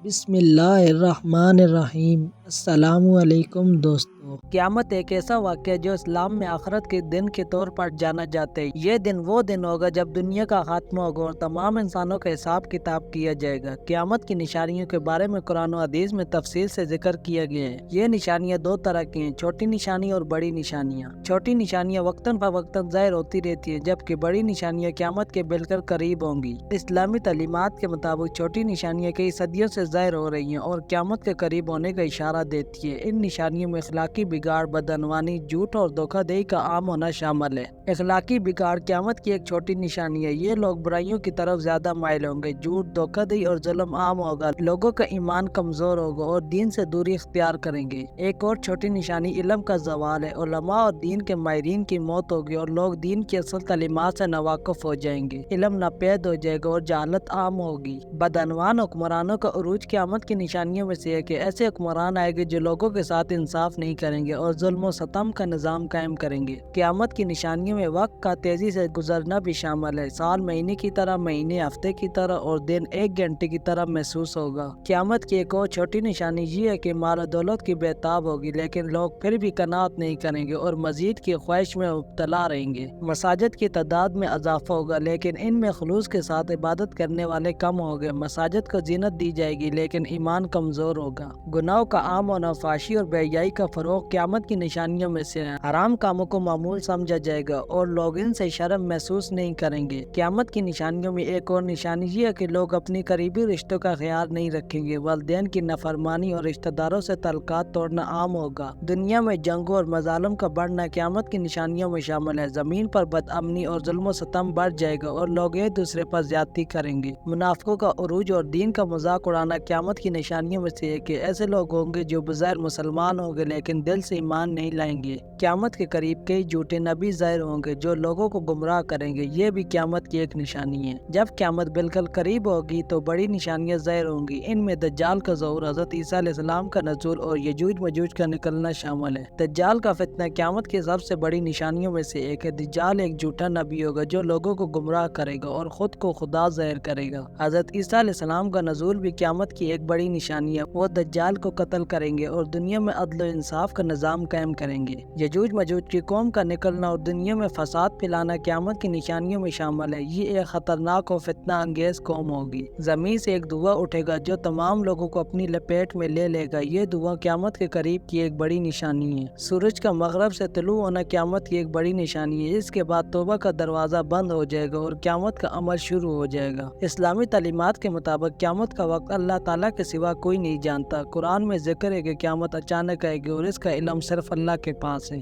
بسم اللہ الرحمن الرحیم۔ السلام علیکم دوستو۔ قیامت ایک ایسا واقعہ جو اسلام میں آخرت کے دن کے طور پر جانا جاتا ہے۔ یہ دن وہ دن ہوگا جب دنیا کا خاتمہ ہوگا اور تمام انسانوں کا حساب کتاب کیا جائے گا۔ قیامت کی نشانیوں کے بارے میں قرآن و حدیث میں تفصیل سے ذکر کیا گیا ہے۔ یہ نشانیاں دو طرح کی ہیں، چھوٹی نشانی اور بڑی نشانیاں۔ چھوٹی نشانیاں وقتاً فوقتاً ظاہر ہوتی رہتی ہیں، جبکہ بڑی نشانیاں قیامت کے بالکل قریب ہوں گی۔ اسلامی تعلیمات کے مطابق چھوٹی نشانیاں کئی صدیوں سے ظاہر ہو رہی ہیں اور قیامت کے قریب ہونے کا اشارہ دیتی ہے۔ ان نشانیوں میں اخلاقی بگاڑ، بدعنوانی، جھوٹ اور دھوکہ دہی کا عام ہونا شامل ہے۔ اخلاقی بگاڑ قیامت کی ایک چھوٹی نشانی ہے۔ یہ لوگ برائیوں کی طرف زیادہ مائل ہوں گے، جھوٹ، دھوکہ دہی اور ظلم عام ہوگا، لوگوں کا ایمان کمزور ہوگا اور دین سے دوری اختیار کریں گے۔ ایک اور چھوٹی نشانی علم کا زوال ہے۔ علماء اور دین کے ماہرین کی موت ہوگی اور لوگ دین کی اصل تعلیمات سے ناواقف ہو جائیں گے، علم ناپید ہو جائے گا اور جہالت عام ہوگی۔ بدعنوان حکمرانوں کا عروج قیامت کی نشانیوں میں سے ہے کہ ایسے حکمران آئے گے جو لوگوں کے ساتھ انصاف نہیں کریں گے اور ظلم و ستم کا نظام قائم کریں گے۔ قیامت کی نشانیوں میں وقت کا تیزی سے گزرنا بھی شامل ہے۔ سال مہینے کی طرح، مہینے ہفتے کی طرح اور دن ایک گھنٹے کی طرح محسوس ہوگا۔ قیامت کی ایک اور چھوٹی نشانی یہ ہے کہ مال و دولت کی بہتاب ہوگی، لیکن لوگ پھر بھی قناعت نہیں کریں گے اور مزید کی خواہش میں مبتلا رہیں گے۔ مساجد کی تعداد میں اضافہ ہوگا، لیکن ان میں خلوص کے ساتھ عبادت کرنے والے کم ہوں گے۔ مساجد کو زینت دی جائے گی، لیکن ایمان کمزور ہوگا۔ گناہوں کا عام ہونا، فحاشی اور بے حیائی کا فروغ قیامت کی نشانیوں میں سے ہے۔ حرام کاموں کو معمول سمجھا جائے گا اور لوگ ان سے شرم محسوس نہیں کریں گے۔ قیامت کی نشانیوں میں ایک اور نشانی یہ ہے کہ لوگ اپنی قریبی رشتوں کا خیال نہیں رکھیں گے۔ والدین کی نافرمانی اور رشتہ داروں سے تعلقات توڑنا عام ہوگا۔ دنیا میں جنگوں اور مظالم کا بڑھنا قیامت کی نشانیوں میں شامل ہے۔ زمین پر بد امنی اور ظلم و ستم بڑھ جائے گا اور لوگ ایک دوسرے پر زیادتی کریں گے۔ منافقوں کا عروج اور دین کا مذاق اڑانا قیامت کی نشانیوں میں سے ہے کہ ایسے لوگ ہوں گے جو بظاہر مسلمان ہوں گے لیکن دل سے ایمان نہیں لائیں گے۔ قیامت کے قریب کئی جھوٹے نبی ظاہر ہوں گے جو لوگوں کو گمراہ کریں گے۔ یہ بھی قیامت کی ایک نشانی ہے۔ جب قیامت بالکل قریب ہوگی تو بڑی نشانیاں ظاہر ہوں گی۔ ان میں دجال کا ظہور، حضرت عیسیٰ علیہ السلام کا نزول اور یجوج مجوج کا نکلنا شامل ہے۔ دجال کا فتنہ قیامت کی سب سے بڑی نشانیوں میں سے ایک ہے۔ دجال ایک جھوٹا نبی ہوگا جو لوگوں کو گمراہ کرے گا اور خود کو خدا ظاہر کرے گا۔ حضرت عیسیٰ علیہ السلام کا نزول بھی قیامت کی ایک بڑی نشانی ہے۔ وہ دجال کو قتل کریں گے اور دنیا میں عدل و انصاف کا نظام قائم کریں گے۔ یجوج مجوج کی قوم کا نکلنا اور دنیا میں فساد پھیلانا قیامت کی نشانیوں میں شامل ہے۔ یہ ایک خطرناک اور فتنہ انگیز قوم ہوگی۔ زمین سے ایک دھواں اٹھے گا جو تمام لوگوں کو اپنی لپیٹ میں لے لے گا۔ یہ دھواں قیامت کے قریب کی ایک بڑی نشانی ہے۔ سورج کا مغرب سے طلوع ہونا قیامت کی ایک بڑی نشانی ہے۔ اس کے بعد توبہ کا دروازہ بند ہو جائے گا اور قیامت کا عمل شروع ہو جائے گا۔ اسلامی تعلیمات کے مطابق قیامت کا وقت اللہ تعالیٰ کے سوا کوئی نہیں جانتا۔ قرآن میں ذکر ہے کہ قیامت اچانک آئے گی اور اس کا علم صرف اللہ کے پاس ہے۔